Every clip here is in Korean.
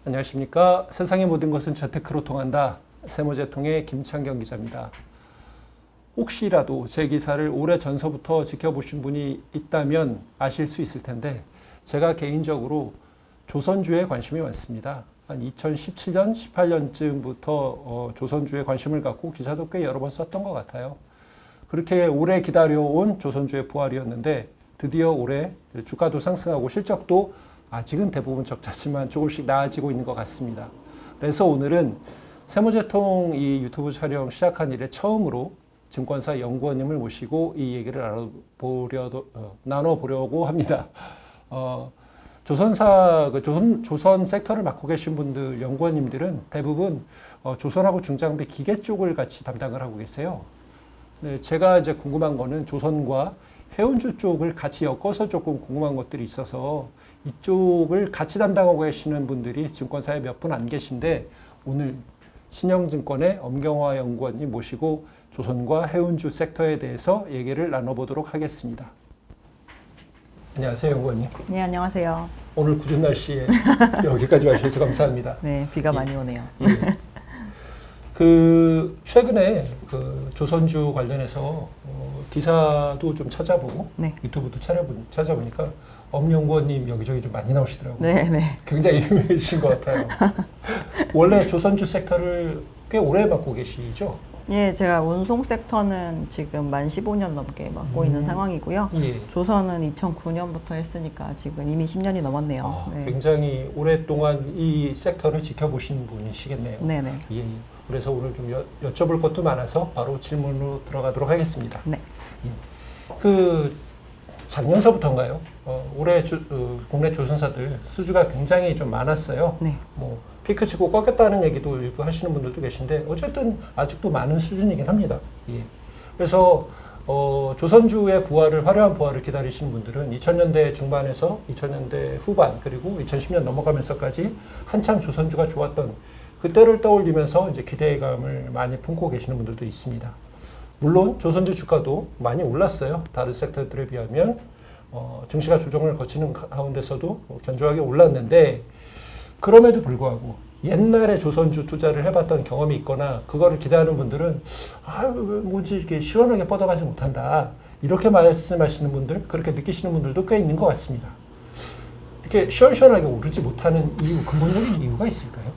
안녕하십니까. 세상의 모든 것은 재테크로 통한다. 세모재통의 김창경 기자입니다. 혹시라도 제 기사를 오래 전서부터 지켜보신 분이 있다면 아실 수 있을 텐데 제가 개인적으로 조선주에 관심이 많습니다. 한 2017년, 18년쯤부터 조선주에 관심을 갖고 기사도 꽤 여러 번 썼던 것 같아요. 그렇게 오래 기다려온 조선주의 부활이었는데 드디어 올해 주가도 상승하고 실적도 아직은 대부분 적자지만 조금씩 나아지고 있는 것 같습니다. 그래서 오늘은 세모재통 이 유튜브 촬영 시작한 이래 처음으로 증권사 연구원님을 모시고 이 얘기를 나눠보려고 합니다. 조선 섹터를 맡고 계신 분들, 연구원님들은 대부분 조선하고 중장비 기계 쪽을 같이 담당을 하고 계세요. 네, 제가 이제 궁금한 거는 조선과 해운주 쪽을 같이 엮어서 조금 궁금한 것들이 있어서 이쪽을 같이 담당하고 계시는 분들이 증권사에 몇 분 안 계신데 오늘 신영증권의 엄경화 연구원님 모시고 조선과 해운주 섹터에 대해서 얘기를 나눠보도록 하겠습니다. 안녕하세요, 연구원님. 네, 안녕하세요. 오늘 굳은 날씨에 여기까지 와주셔서 감사합니다. 네, 비가 많이 오네요. 예. 최근에 조선주 관련해서 기사도 좀 찾아보고 네. 유튜브도 찾아보니까 엄연구원님 여기저기 좀 많이 나오시더라고요. 네, 네. 굉장히 유명해지신 것 같아요. 원래 조선주 섹터를 꽤 오래 맡고 계시죠? 예, 제가 운송 섹터는 지금 만 15년 넘게 맡고 있는 상황이고요. 예. 조선은 2009년부터 했으니까 지금 이미 10년이 넘었네요. 네. 굉장히 오랫동안 이 섹터를 지켜보신 분이시겠네요. 네네. 예. 그래서 오늘 좀 여쭤볼 것도 많아서 바로 질문으로 들어가도록 하겠습니다. 네. 예. 작년서부터인가요? 올해 국내 조선사들 수주가 굉장히 좀 많았어요. 네. 피크 치고 꺾였다는 얘기도 일부 하시는 분들도 계신데 어쨌든 아직도 많은 수준이긴 합니다. 예. 그래서 조선주의 화려한 부활을 기다리시는 분들은 2000년대 중반에서 2000년대 후반 그리고 2010년 넘어가면서까지 한창 조선주가 좋았던 그때를 떠올리면서 이제 기대감을 많이 품고 계시는 분들도 있습니다. 물론 조선주 주가도 많이 올랐어요. 다른 섹터들에 비하면 증시가 조정을 거치는 가운데서도 견조하게 올랐는데 그럼에도 불구하고 옛날에 조선주 투자를 해봤던 경험이 있거나 그거를 기대하는 분들은 뭔지 이렇게 시원하게 뻗어가지 못한다. 이렇게 말씀하시는 분들, 그렇게 느끼시는 분들도 꽤 있는 것 같습니다. 이렇게 시원시원하게 오르지 못하는 근본적인 이유가 있을까요?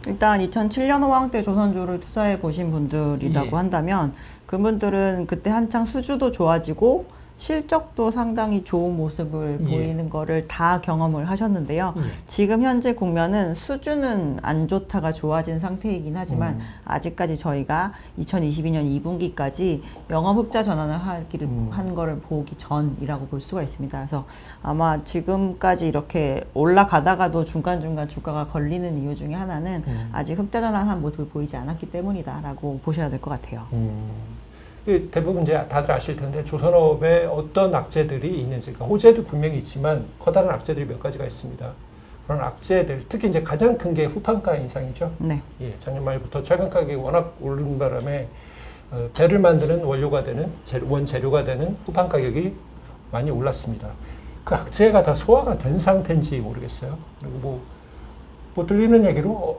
일단 2007년 호황 때 조선주를 투자해 보신 분들이라고 한다면 그분들은 그때 한창 수주도 좋아지고 실적도 상당히 좋은 모습을 보이는 거를 다 경험을 하셨는데요. 지금 현재 국면은 수주는 안 좋다가 좋아진 상태이긴 하지만 아직까지 저희가 2022년 2분기까지 영업 흑자 전환을 한 거를 보기 전이라고 볼 수가 있습니다. 그래서 아마 지금까지 이렇게 올라가다가도 중간중간 주가가 걸리는 이유 중에 하나는 아직 흑자 전환한 모습을 보이지 않았기 때문이다라고 보셔야 될 것 같아요. 대부분 이제 다들 아실 텐데 조선업에 어떤 악재들이 있는지, 그러니까 호재도 분명히 있지만 커다란 악재들이 몇 가지가 있습니다. 그런 악재들, 특히 이제 가장 큰 게 후판가 인상이죠. 네. 예, 작년 말부터 철강 가격이 워낙 오른 바람에 배를 만드는 원료가 되는 원재료가 되는 후판 가격이 많이 올랐습니다. 그 악재가 다 소화가 된 상태인지 모르겠어요. 그리고 뭐 들리는 얘기로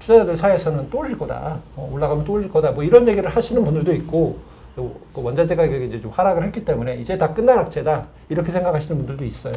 투자자들 사이에서는 또 올릴 거다. 올라가면 또 올릴 거다. 이런 얘기를 하시는 분들도 있고, 또 원자재 가격이 이제 좀 하락을 했기 때문에 이제 다 끝난 악재다. 이렇게 생각하시는 분들도 있어요.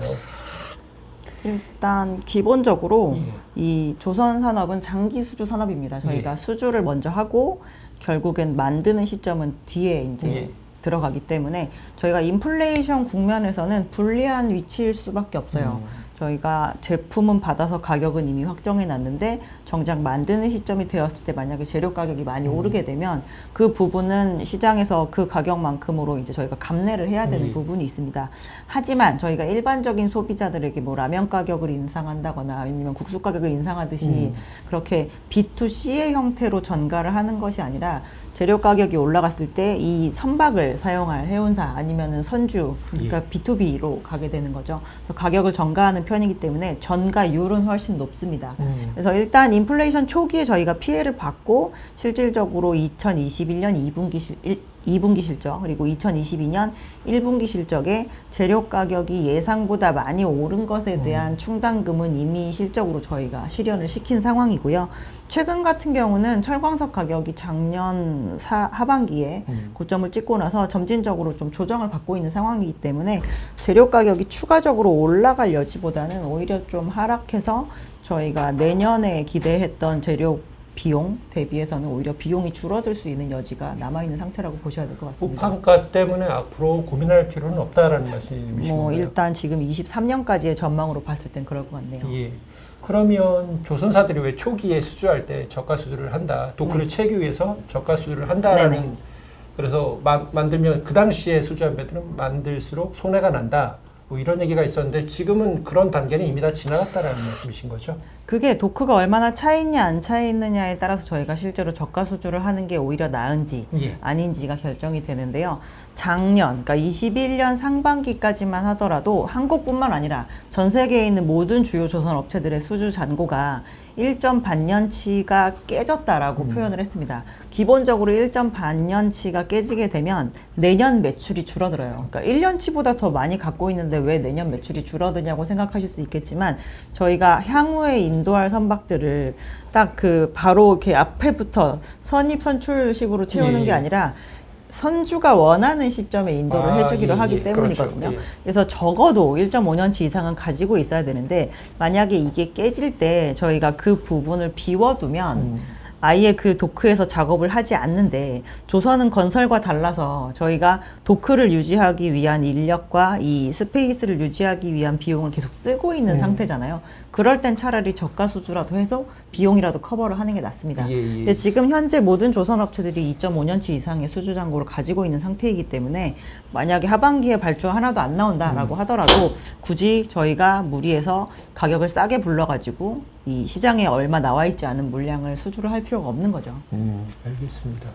일단 기본적으로 이 조선 산업은 장기 수주 산업입니다. 저희가 수주를 먼저 하고 결국엔 만드는 시점은 뒤에 이제 들어가기 때문에 저희가 인플레이션 국면에서는 불리한 위치일 수밖에 없어요. 저희가 제품은 받아서 가격은 이미 확정해 놨는데 정작 만드는 시점이 되었을 때 만약에 재료 가격이 많이 오르게 되면 그 부분은 시장에서 그 가격만큼으로 이제 저희가 감내를 해야 되는 부분이 있습니다. 하지만 저희가 일반적인 소비자들에게 라면 가격을 인상한다거나 아니면 국수 가격을 인상하듯이 그렇게 B2C의 형태로 전가를 하는 것이 아니라 재료 가격이 올라갔을 때 이 선박을 사용할 해운사 아니면은 선주, 그러니까 B2B로 가게 되는 거죠. 그래서 가격을 전가하는 편이기 때문에 전가율은 훨씬 높습니다. 그래서 일단 인플레이션 초기에 저희가 피해를 받고 실질적으로 2021년 2분기 2분기 실적 그리고 2022년 1분기 실적에 재료 가격이 예상보다 많이 오른 것에 대한 충당금은 이미 실적으로 저희가 실현을 시킨 상황이고요. 최근 같은 경우는 철광석 가격이 작년 하반기에 고점을 찍고 나서 점진적으로 좀 조정을 받고 있는 상황이기 때문에 재료 가격이 추가적으로 올라갈 여지보다는 오히려 좀 하락해서 저희가 내년에 기대했던 재료 비용 대비해서는 오히려 비용이 줄어들 수 있는 여지가 남아있는 상태라고 보셔야 될 것 같습니다. 우판가 때문에 앞으로 고민할 필요는 없다라는 말씀이신 뭐 건가요? 일단 지금 23년까지의 전망으로 봤을 땐 그럴 것 같네요. 예. 그러면 조선사들이 왜 초기에 수주할 때 저가 수주를 한다, 도크를 채기 위해서 저가 수주를 한다라는 네네. 그래서 만들면 그 당시에 수주한 배들은 만들수록 손해가 난다. 뭐 이런 얘기가 있었는데 지금은 그런 단계는 이미 다 지나갔다라는 말씀이신 거죠? 그게 도크가 얼마나 차있냐 안 차있느냐에 따라서 저희가 실제로 저가 수주를 하는 게 오히려 나은지 예. 아닌지가 결정이 되는데요. 작년, 그러니까 21년 상반기까지만 하더라도 한국뿐만 아니라 전 세계에 있는 모든 주요 조선 업체들의 수주 잔고가 1.반년치가 깨졌다라고 표현을 했습니다. 기본적으로 1.반년치가 깨지게 되면 내년 매출이 줄어들어요. 그러니까 1년치보다 더 많이 갖고 있는데 왜 내년 매출이 줄어드냐고 생각하실 수 있겠지만 저희가 향후에 인도할 선박들을 딱 그 바로 이렇게 앞에부터 선입 선출식으로 채우는 예. 게 아니라 선주가 원하는 시점에 인도를 해주기로 예, 하기 예. 때문이거든요. 그렇죠. 예. 그래서 적어도 1.5년치 이상은 가지고 있어야 되는데 만약에 이게 깨질 때 저희가 그 부분을 비워두면 아예 그 도크에서 작업을 하지 않는데 조선은 건설과 달라서 저희가 도크를 유지하기 위한 인력과 이 스페이스를 유지하기 위한 비용을 계속 쓰고 있는 상태잖아요. 그럴 땐 차라리 저가 수주라도 해서 비용이라도 커버를 하는 게 낫습니다. 예, 예. 근데 지금 현재 모든 조선업체들이 2.5년치 이상의 수주 잔고를 가지고 있는 상태이기 때문에 만약에 하반기에 발주가 하나도 안 나온다라고 하더라도 굳이 저희가 무리해서 가격을 싸게 불러가지고 이 시장에 얼마 나와 있지 않은 물량을 수주를 할 필요가 없는 거죠. 알겠습니다.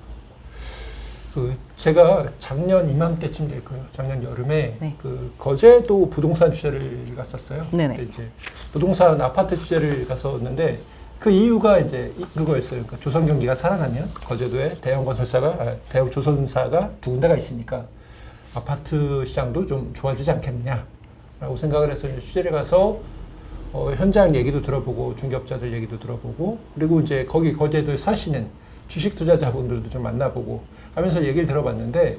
그 제가 작년 이맘때쯤 될 거예요. 작년 여름에 네. 그 거제도 부동산 취재를 갔었어요. 네네. 근데 이제 부동산 아파트 취재를 갔었는데 그 이유가 이제 그거였어요. 그러니까 조선 경기가 살아나면 거제도에 대형 건설사가 대형 조선사가 두 군데가 있으니까 아파트 시장도 좀 좋아지지 않겠느냐라고 생각을 해서 이제 취재를 가서 현장 얘기도 들어보고 중개업자들 얘기도 들어보고 그리고 이제 거기 거제도에 사시는 주식 투자자분들도 좀 만나보고 하면서 얘기를 들어봤는데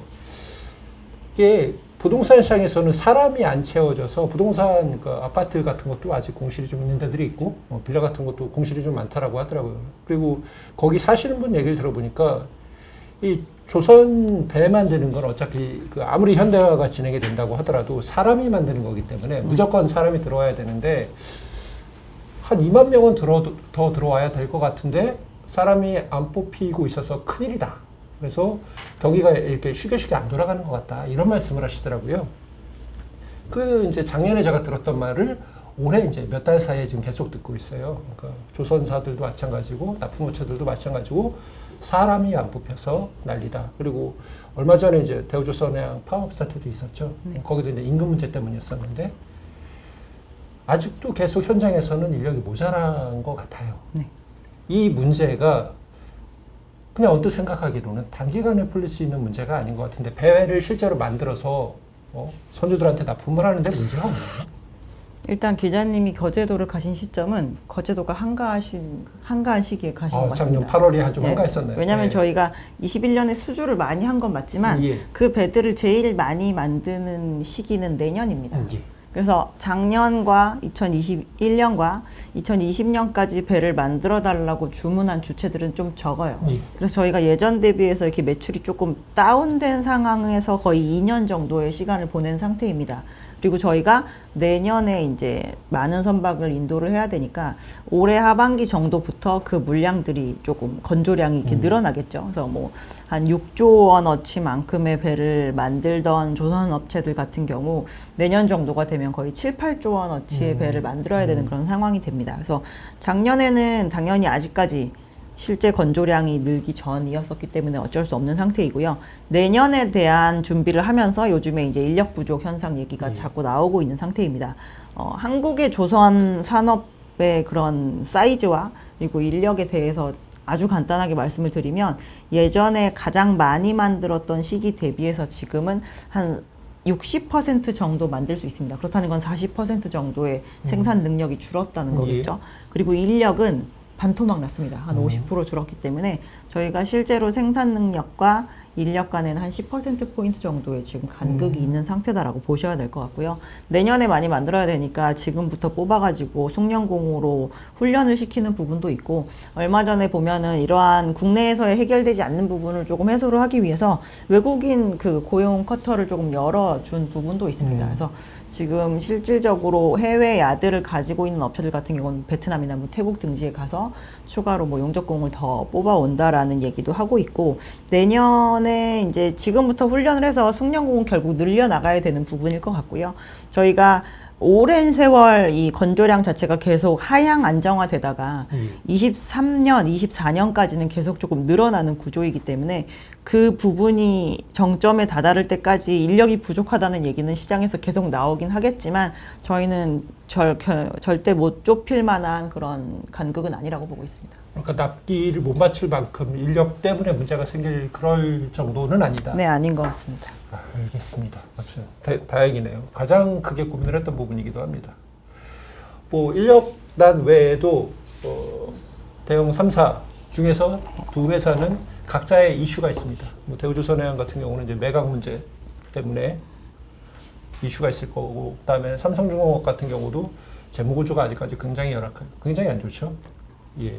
이게 부동산 시장에서는 사람이 안 채워져서 부동산 그 아파트 같은 것도 아직 공실이 좀 있는 데들이 있고 빌라 같은 것도 공실이 좀 많다라고 하더라고요. 그리고 거기 사시는 분 얘기를 들어보니까 이 조선 배 만드는 건 어차피 그 아무리 현대화가 진행이 된다고 하더라도 사람이 만드는 거기 때문에 무조건 사람이 들어와야 되는데 한 2만 명은 더 들어와야 될 것 같은데 사람이 안 뽑히고 있어서 큰일이다. 그래서 경기가 이렇게 쉽게 안 돌아가는 것 같다. 이런 말씀을 하시더라고요. 그 이제 작년에 제가 들었던 말을 올해 이제 몇 달 사이에 지금 계속 듣고 있어요. 그러니까 조선사들도 마찬가지고 납품업체들도 마찬가지고 사람이 안 뽑혀서 난리다. 그리고 얼마 전에 이제 대우조선해양 파업 사태도 있었죠. 거기도 이제 임금 문제 때문이었었는데 아직도 계속 현장에서는 인력이 모자란 것 같아요. 네. 이 문제가 그냥 언뜻 생각하기로는 단기간에 풀릴 수 있는 문제가 아닌 것 같은데 배를 실제로 만들어서 선주들한테 납품을 하는데 문제가 없나요? 일단 기자님이 거제도를 가신 시점은 거제도가 한가한 시기에 가신 것 작년 같습니다. 8월에 좀 한가했었네요. 왜냐하면 네. 저희가 21년에 수주를 많이 한 건 맞지만 예. 그 배들을 제일 많이 만드는 시기는 내년입니다. 예. 그래서 작년과 2021년과 2020년까지 배를 만들어 달라고 주문한 주체들은 좀 적어요. 예. 그래서 저희가 예전 대비해서 이렇게 매출이 조금 다운된 상황에서 거의 2년 정도의 시간을 보낸 상태입니다. 그리고 저희가 내년에 이제 많은 선박을 인도를 해야 되니까 올해 하반기 정도부터 그 물량들이 조금 건조량이 이렇게 늘어나겠죠. 그래서 뭐 한 6조 원어치만큼의 배를 만들던 조선 업체들 같은 경우 내년 정도가 되면 거의 7, 8조 원어치의 배를 만들어야 되는 그런 상황이 됩니다. 그래서 작년에는 당연히 아직까지 실제 건조량이 늘기 전이었었기 때문에 어쩔 수 없는 상태이고요. 내년에 대한 준비를 하면서 요즘에 이제 인력 부족 현상 얘기가 자꾸 나오고 있는 상태입니다. 한국의 조선 산업의 그런 사이즈와 그리고 인력에 대해서 아주 간단하게 말씀을 드리면 예전에 가장 많이 만들었던 시기 대비해서 지금은 한 60% 정도 만들 수 있습니다. 그렇다는 건 40% 정도의 생산 능력이 줄었다는 거겠죠. 그리고 인력은 반토막 났습니다. 한 50% 줄었기 때문에 저희가 실제로 생산 능력과 인력 간에는 한 10%포인트 정도의 지금 간극이 있는 상태다라고 보셔야 될 것 같고요. 내년에 많이 만들어야 되니까 지금부터 뽑아가지고 숙련공으로 훈련을 시키는 부분도 있고, 얼마 전에 보면은 이러한 국내에서의 해결되지 않는 부분을 조금 해소를 하기 위해서 외국인 그 고용 커터를 조금 열어준 부분도 있습니다. 그래서 지금 실질적으로 해외 야드를 가지고 있는 업체들 같은 경우는 베트남이나 뭐 태국 등지에 가서 추가로 뭐 용접공을 더 뽑아온다라는 얘기도 하고 있고, 내년에 이제 지금부터 훈련을 해서 숙련공은 결국 늘려나가야 되는 부분일 것 같고요. 저희가 오랜 세월 이 건조량 자체가 계속 하향 안정화되다가 23년, 24년까지는 계속 조금 늘어나는 구조이기 때문에 그 부분이 정점에 다다를 때까지 인력이 부족하다는 얘기는 시장에서 계속 나오긴 하겠지만 저희는 절대 못 좁힐 만한 그런 간극은 아니라고 보고 있습니다. 그러니까 납기를 못 맞출 만큼 인력 때문에 문제가 생길 그럴 정도는 아니다. 네, 아닌 것 같습니다. 알겠습니다. 다행이네요. 가장 크게 고민을 했던 부분이기도 합니다. 뭐 인력난 외에도 대형 3사 중에서 두 회사는 각자의 이슈가 있습니다. 뭐 대우조선해양 같은 경우는 이제 매각 문제 때문에 이슈가 있을 거고, 그다음에 삼성중공업 같은 경우도 재무구조가 아직까지 굉장히 열악하고 굉장히 안 좋죠. 예.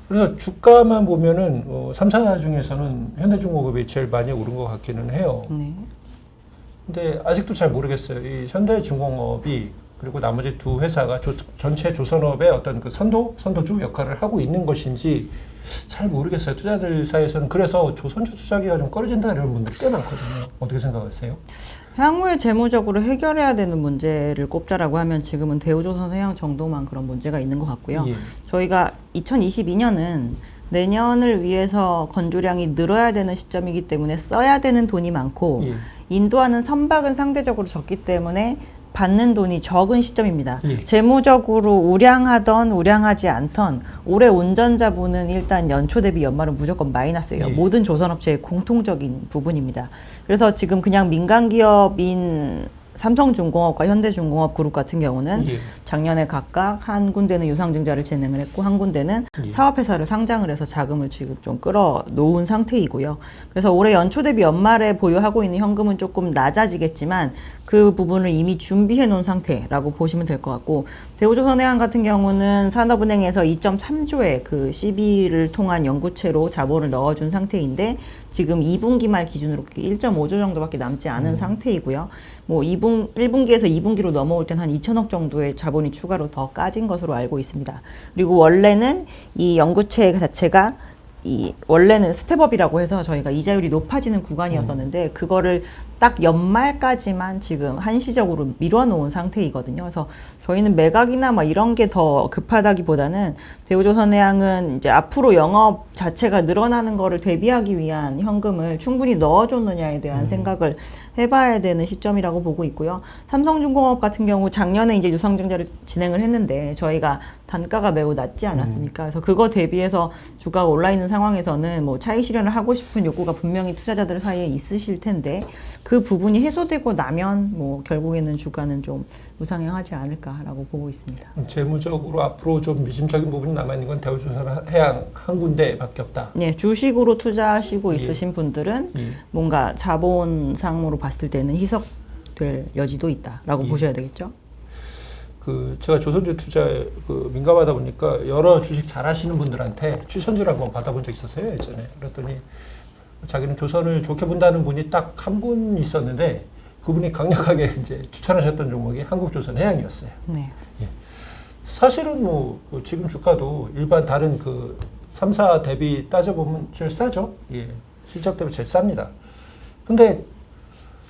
그래서 주가만 보면은 3사 중에서는 현대중공업이 제일 많이 오른 것 같기는 해요. 네. 근데 아직도 잘 모르겠어요. 이 현대중공업이 그리고 나머지 두 회사가 전체 조선업의 어떤 그 선도주 역할을 하고 있는 것인지 잘 모르겠어요. 투자들 사이에서는. 그래서 조선주 투자기가 좀 꺼려진다 이런 분들이 꽤 많거든요. 어떻게 생각하세요? 향후에 재무적으로 해결해야 되는 문제를 꼽자라고 하면 지금은 대우조선해양 정도만 그런 문제가 있는 것 같고요. 예. 저희가 2022년은 내년을 위해서 건조량이 늘어야 되는 시점이기 때문에 써야 되는 돈이 많고, 예. 인도하는 선박은 상대적으로 적기 때문에 받는 돈이 적은 시점입니다. 예. 재무적으로 우량하던 우량하지 않던 올해 운전자분은 일단 연초 대비 연말은 무조건 마이너스예요. 예. 모든 조선업체의 공통적인 부분입니다. 그래서 지금 그냥 민간기업인 삼성중공업과 현대중공업 그룹 같은 경우는 예. 작년에 각각 한 군데는 유상증자를 진행을 했고 한 군데는 예. 사업회사를 상장을 해서 자금을 지금 좀 끌어놓은 상태이고요. 그래서 올해 연초 대비 연말에 보유하고 있는 현금은 조금 낮아지겠지만 그 부분을 이미 준비해 놓은 상태라고 보시면 될 것 같고, 대우조선해양 같은 경우는 산업은행에서 2.3조의 그 CB를 통한 연구체로 자본을 넣어준 상태인데 지금 2분기 말 기준으로 1.5조 정도밖에 남지 않은 상태이고요. 뭐 1분기에서 2분기로 넘어올 땐 한 2천억 정도의 자본이 추가로 더 까진 것으로 알고 있습니다. 그리고 원래는 이 연구체 자체가 원래는 스텝업이라고 해서 저희가 이자율이 높아지는 구간이었었는데 그거를 딱 연말까지만 지금 한시적으로 밀어놓은 상태이거든요. 그래서 저희는 매각이나 뭐 이런 게 더 급하다기보다는 대우조선해양은 이제 앞으로 영업 자체가 늘어나는 거를 대비하기 위한 현금을 충분히 넣어줬느냐에 대한 생각을 해봐야 되는 시점이라고 보고 있고요. 삼성중공업 같은 경우 작년에 이제 유상증자를 진행을 했는데 저희가 단가가 매우 낮지 않았습니까? 그래서 그거 대비해서 주가가 올라 있는 상황에서는 뭐 차익 실현을 하고 싶은 욕구가 분명히 투자자들 사이에 있으실 텐데 그 부분이 해소되고 나면 뭐 결국에는 주가는 좀 우상향하지 않을까라고 보고 있습니다. 재무적으로 앞으로 좀 미심쩍은 부분이 남아있는 건 대우조선해양 한 군데밖에 없다. 네, 주식으로 투자하시고 예. 있으신 분들은 예. 뭔가 자본상으로 봤을 때는 희석될 여지도 있다라고 예. 보셔야 되겠죠. 제가 조선주 투자에 민감하다 보니까 여러 주식 잘하시는 분들한테 추천주를 한번 받아본 적 있었어요, 예전에. 그랬더니 자기는 조선을 좋게 본다는 분이 딱 한 분 있었는데 그분이 강력하게 이제 추천하셨던 종목이 한국조선해양이었어요. 네. 예. 사실은 지금 주가도 일반 다른 3사 대비 따져보면 제일 싸죠. 예. 실적 대비 제일 쌉니다. 근데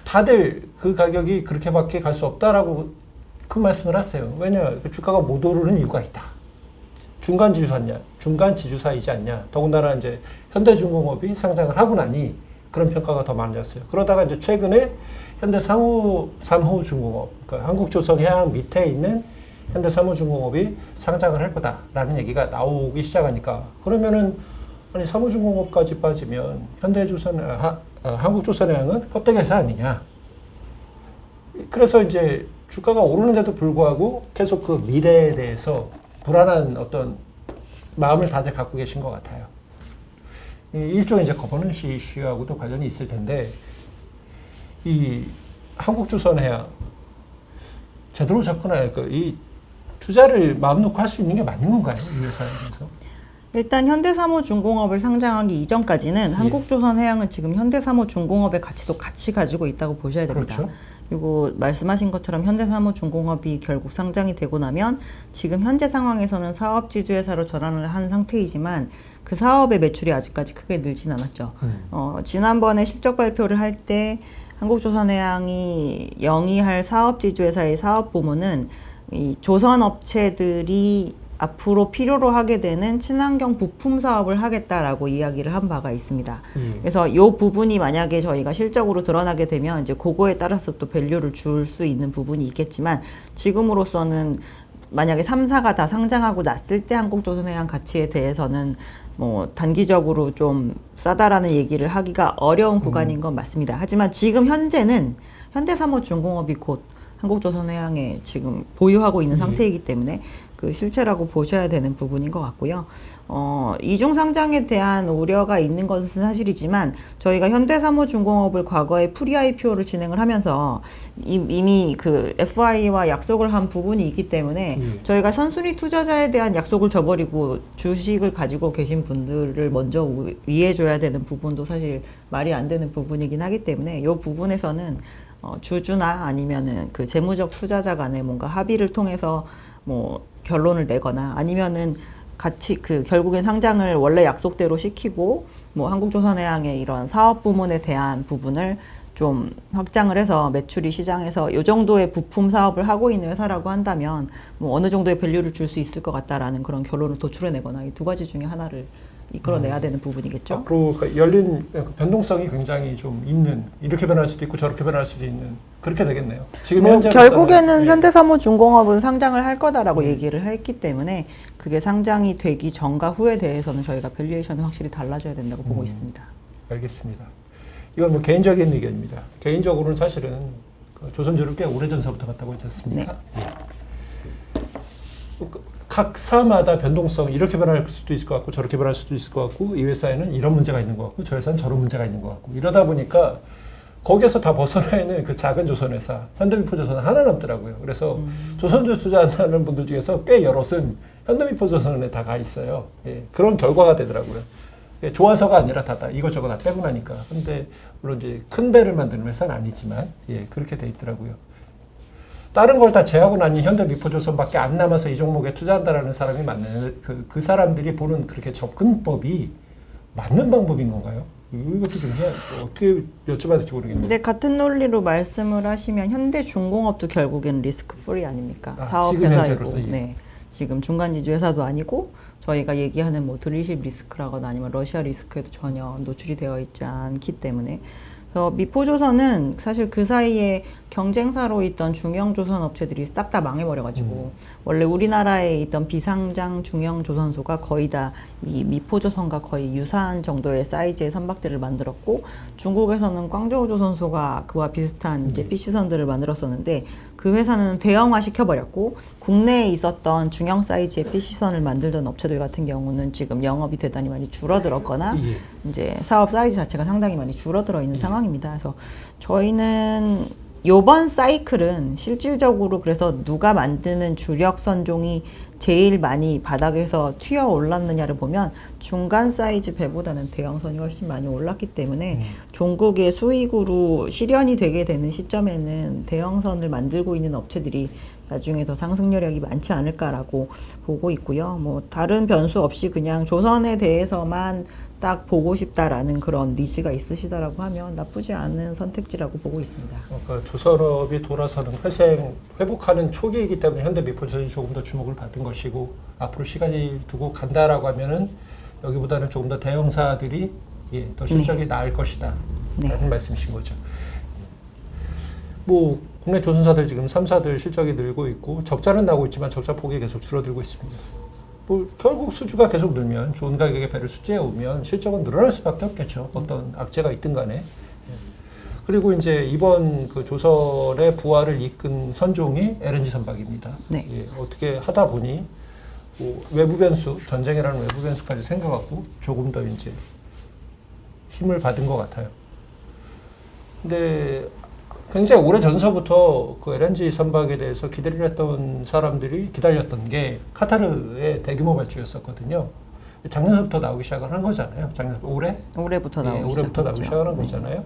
다들 그 가격이 그렇게밖에 갈 수 없다라고 그 말씀을 하세요. 왜냐, 주가가 못 오르는 이유가 있다. 중간 지주사이지 않냐. 더군다나 이제 현대중공업이 상장을 하고 나니 그런 평가가 더 많아졌어요. 그러다가 이제 최근에 현대 3호 중공업, 그러니까 한국조선해양 밑에 있는 현대사무중공업이 상장을 할 거다라는 얘기가 나오기 시작하니까 그러면은 아니 사무중공업까지 빠지면 한국조선해양은 껍데기 회사 아니냐. 그래서 이제 주가가 오르는데도 불구하고 계속 그 미래에 대해서 불안한 어떤 마음을 다들 갖고 계신 것 같아요. 일종의 이제 거버넌스 이슈하고도 관련이 있을 텐데 이 한국조선해양 제대로 접근할 이 투자를 마음 놓고 할 수 있는 게 맞는 건가요? 이 회사에서? 일단 현대사무중공업을 상장하기 이전까지는 예. 한국조선해양은 지금 현대사무중공업의 가치도 같이 가지고 있다고 보셔야 됩니다. 그렇죠. 그리고 말씀하신 것처럼 현대사무중공업이 결국 상장이 되고 나면 지금 현재 상황에서는 사업지주회사로 전환을 한 상태이지만 그 사업의 매출이 아직까지 크게 늘진 않았죠. 지난번에 실적 발표를 할 때 한국조선해양이 영위할 사업지주회사의 사업 부문은 이 조선업체들이 앞으로 필요로 하게 되는 친환경 부품 사업을 하겠다라고 이야기를 한 바가 있습니다. 그래서 이 부분이 만약에 저희가 실적으로 드러나게 되면 이제 그거에 따라서 또 밸류를 줄 수 있는 부분이 있겠지만 지금으로서는 만약에 3사가 다 상장하고 났을 때 한국조선해양 가치에 대해서는 뭐 단기적으로 좀 싸다라는 얘기를 하기가 어려운 구간인 건 맞습니다. 하지만 지금 현재는 현대사무중공업이 곧 한국조선해양에 지금 보유하고 있는 상태이기 때문에 그 실체라고 보셔야 되는 부분인 것 같고요. 이중 상장에 대한 우려가 있는 것은 사실이지만 저희가 현대사무중공업을 과거에 프리-IPO를 진행을 하면서 이미 그 FI와 약속을 한 부분이 있기 때문에 저희가 선순위 투자자에 대한 약속을 저버리고 주식을 가지고 계신 분들을 먼저 위해줘야 되는 부분도 사실 말이 안 되는 부분이긴 하기 때문에 이 부분에서는 주주나 아니면은 그 재무적 투자자 간에 뭔가 합의를 통해서 뭐 결론을 내거나 아니면은 같이 그 결국엔 상장을 원래 약속대로 시키고 뭐 한국조선해양의 이런 사업 부문에 대한 부분을 좀 확장을 해서 매출이 시장에서 이 정도의 부품 사업을 하고 있는 회사라고 한다면 뭐 어느 정도의 밸류를 줄 수 있을 것 같다라는 그런 결론을 도출해내거나 이 두 가지 중에 하나를 이끌어내야 되는 부분이겠죠. 앞으로 열린 변동성이 굉장히 좀 있는 이렇게 변할 수도 있고 저렇게 변할 수도 있는 그렇게 되겠네요. 지금 결국에는 현대사무중공업은 상장을 할 거다라고 얘기를 했기 때문에 그게 상장이 되기 전과 후에 대해서는 저희가 밸류에이션은 확실히 달라져야 된다고 보고 있습니다. 알겠습니다. 이건 뭐 개인적인 의견입니다. 개인적으로는 사실은 그 조선주를 꽤 오래전서부터 봤다고 했지 않습니까? 네. 각 사마다 변동성 이렇게 변할 수도 있을 것 같고 저렇게 변할 수도 있을 것 같고 이 회사에는 이런 문제가 있는 것 같고 저 회사는 저런 문제가 있는 것 같고 이러다 보니까 거기에서 다 벗어나 있는 그 작은 조선회사 현대미포조선은 하나 남더라고요. 그래서 조선주 투자한다는 분들 중에서 꽤 여럿은 현대미포조선에 다 가 있어요. 예, 그런 결과가 되더라고요. 예, 좋아서가 아니라 다 이것저것 다 빼고 나니까. 근데 물론 이제 큰 배를 만드는 회사는 아니지만 예, 그렇게 돼 있더라고요. 다른 걸 다 제하고 나니 현대미포조선밖에 안 남아서 이 종목에 투자한다라는 사람이 많나요? 그 사람들이 보는 그렇게 접근법이 맞는 방법인 건가요? 이것도 좀 어떻게 여쭤봐야 될지 모르겠네요. 근데 같은 논리로 말씀을 하시면 현대중공업도 결국엔 리스크 프리 아닙니까? 사업회사이고, 네, 지금 중간지주 회사도 아니고 저희가 얘기하는 뭐 드릴십 리스크라거나 아니면 러시아 리스크에도 전혀 노출이 되어 있지 않기 때문에. 그래서 미포조선은 사실 그 사이에 경쟁사로 있던 중형 조선 업체들이 싹 다 망해버려가지고 원래 우리나라에 있던 비상장 중형 조선소가 거의 다 이 미포조선과 거의 유사한 정도의 사이즈의 선박들을 만들었고 중국에서는 광저우 조선소가 그와 비슷한 이제 PC선들을 만들었었는데 그 회사는 대형화 시켜버렸고 국내에 있었던 중형 사이즈의 PC선을 만들던 업체들 같은 경우는 지금 영업이 대단히 많이 줄어들었거나 이제 사업 사이즈 자체가 상당히 많이 줄어들어 있는 상황입니다. 그래서 저희는 요번 사이클은 실질적으로 그래서 누가 만드는 주력 선종이 제일 많이 바닥에서 튀어 올랐느냐를 보면 중간 사이즈 배보다는 대형선이 훨씬 많이 올랐기 때문에 종국의 수익으로 실현이 되게 되는 시점에는 대형선을 만들고 있는 업체들이 나중에 더 상승여력이 많지 않을까라고 보고 있고요. 뭐 다른 변수 없이 그냥 조선에 대해서만 딱 보고 싶다라는 그런 니즈가 있으시다라고 하면 나쁘지 않은 선택지라고 보고 있습니다. 그러니까 조선업이 돌아서는 회복하는 초기이기 때문에 현대미포조선이 조금 더 주목을 받은 것이고 앞으로 시간을 두고 간다라고 하면은 여기보다는 조금 더 대형사들이 더 실적이 나을 것이다 라는 말씀이신 거죠. 뭐 국내 조선사들 지금 3사들 실적이 늘고 있고 적자는 나고 있지만 적자 폭이 계속 줄어들고 있습니다. 뭐 결국 수주가 계속 늘면 좋은 가격의 배를 수주해 오면 실적은 늘어날 수밖에 없겠죠. 어떤 악재가 있든 간에. 예. 그리고 이제 이번 그 조선의 부활을 이끈 선종이 LNG 선박입니다. 네. 예, 어떻게 하다 보니 뭐 외부 변수, 전쟁이라는 외부 변수까지 생겨갖고 조금 더 이제 힘을 받은 것 같아요. 근데 굉장히 오래 전서부터 그 LNG 선박에 대해서 기대를 했던 사람들이 기다렸던 게 카타르의 대규모 발주였었거든요. 작년부터 나오기 시작을 한 거잖아요. 올해부터 나오기 올해부터 나오기 시작을 한 거잖아요.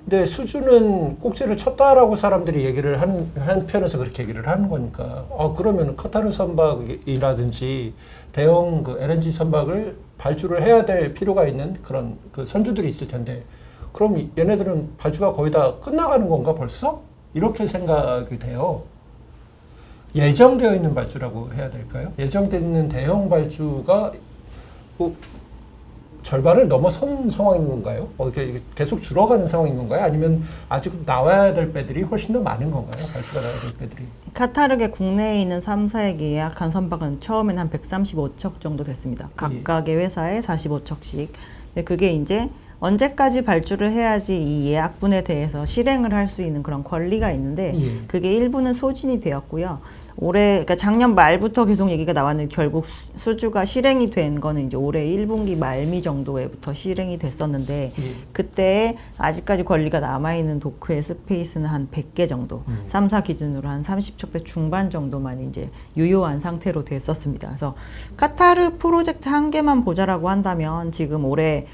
근데 수주는 꼭지를 쳤다라고 사람들이 얘기를 한 편에서 그렇게 얘기를 하는 거니까 그러면 카타르 선박이라든지 대형 그 LNG 선박을 발주를 해야 될 필요가 있는 그런 그 선주들이 있을 텐데 그럼 얘네들은 발주가 거의 다 끝나가는 건가 벌써? 이렇게 생각이 돼요. 예정되어 있는 발주라고 해야 될까요? 예정되어 있는 대형 발주가 뭐 절반을 넘어선 상황인 건가요? 이게 계속 줄어가는 상황인 건가요? 아니면 아직 나와야 될 배들이 훨씬 더 많은 건가요? 발주가 나와야 될 배들이. 카타르게 국내에 있는 3사에게 예약한 선박은 처음엔 한 135척 정도 됐습니다. 각각의 회사에 45척씩. 그게 이제 언제까지 발주를 해야지 이 예약분에 대해서 실행을 할 수 있는 그런 권리가 있는데 그게 일부는 소진이 되었고요. 그러니까 작년 말부터 계속 얘기가 나왔는데 결국 수주가 실행이 된 거는 이제 올해 1분기 말미 정도에부터 실행이 됐었는데 그때 아직까지 권리가 남아있는 도크의 스페이스는 한 100개 정도 3사 기준으로 한 30척대 중반 정도만 이제 유효한 상태로 됐었습니다. 그래서 카타르 프로젝트 한 개만 보자라고 한다면 지금 올해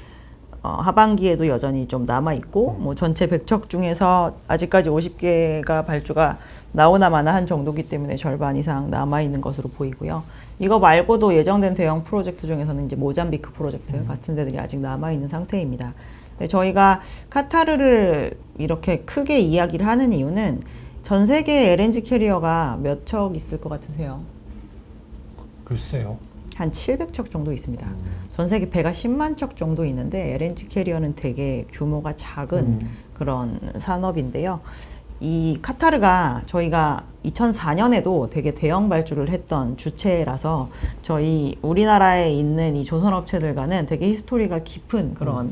하반기에도 여전히 좀 남아있고 뭐 전체 100척 중에서 아직까지 50개가 발주가 나오나 마나 한 정도기 때문에 절반 이상 남아있는 것으로 보이고요. 이거 말고도 예정된 대형 프로젝트 중에서는 이제 모잠비크 프로젝트 같은 데들이 아직 남아있는 상태입니다. 저희가 카타르를 이렇게 크게 이야기를 하는 이유는 전 세계 LNG 캐리어가 몇 척 있을 것 같으세요? 글쎄요. 한 700척 정도 있습니다. 전 세계 배가 10만 척 정도 있는데 LNG 캐리어는 되게 규모가 작은 그런 산업인데요. 이 카타르가 저희가 2004년에도 되게 대형 발주를 했던 주체라서 저희 우리나라에 있는 이 조선업체들과는 되게 히스토리가 깊은 그런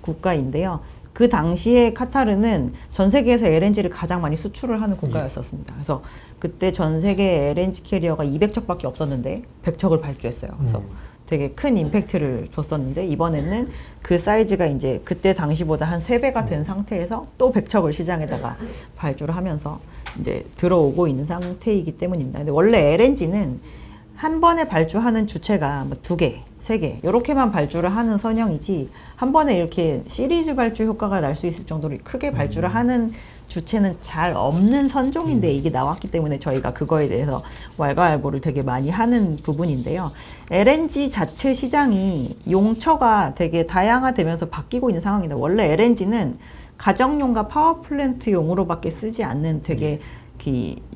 국가인데요. 그 당시에 카타르는 전 세계에서 LNG를 가장 많이 수출을 하는 국가였었습니다. 그래서 그때 전 세계 LNG 캐리어가 200척밖에 없었는데 100척을 발주했어요. 그래서 되게 큰 임팩트를 줬었는데 이번에는 그 사이즈가 이제 그때 당시보다 한 3배가 된 상태에서 또 100척을 시장에다가 발주를 하면서 이제 들어오고 있는 상태이기 때문입니다. 근데 원래 LNG는 한 번에 발주하는 주체가 뭐 2개, 3개 이렇게만 발주를 하는 선형이지 한 번에 이렇게 시리즈 발주 효과가 날 수 있을 정도로 크게 발주를 하는 주체는 잘 없는 선종인데 이게 나왔기 때문에 저희가 그거에 대해서 왈가왈부를 되게 많이 하는 부분인데요. LNG 자체 시장이 용처가 되게 다양화되면서 바뀌고 있는 상황입니다. 원래 LNG는 가정용과 파워플랜트용으로밖에 쓰지 않는 되게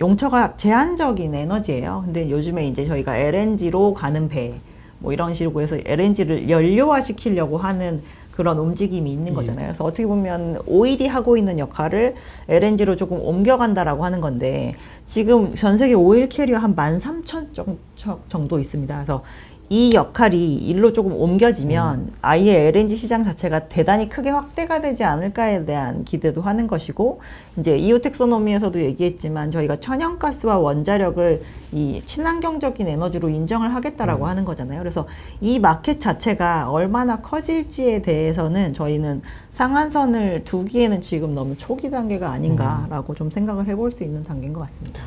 용처가 제한적인 에너지예요. 근데 요즘에 이제 저희가 LNG로 가는 배, 뭐 이런 식으로 해서 LNG를 연료화 시키려고 하는 그런 움직임이 있는 거잖아요. 그래서 어떻게 보면 오일이 하고 있는 역할을 LNG로 조금 옮겨간다라고 하는 건데 지금 전 세계 오일 캐리어 한 13,000척 정도 있습니다. 그래서 이 역할이 일로 조금 옮겨지면 아예 LNG 시장 자체가 대단히 크게 확대가 되지 않을까에 대한 기대도 하는 것이고 이제 이오 텍소노미에서도 얘기했지만 저희가 천연가스와 원자력을 이 친환경적인 에너지로 인정을 하겠다라고 하는 거잖아요. 그래서 이 마켓 자체가 얼마나 커질지에 대해서는 저희는 상한선을 두기에는 지금 너무 초기 단계가 아닌가라고 좀 생각을 해볼 수 있는 단계인 것 같습니다.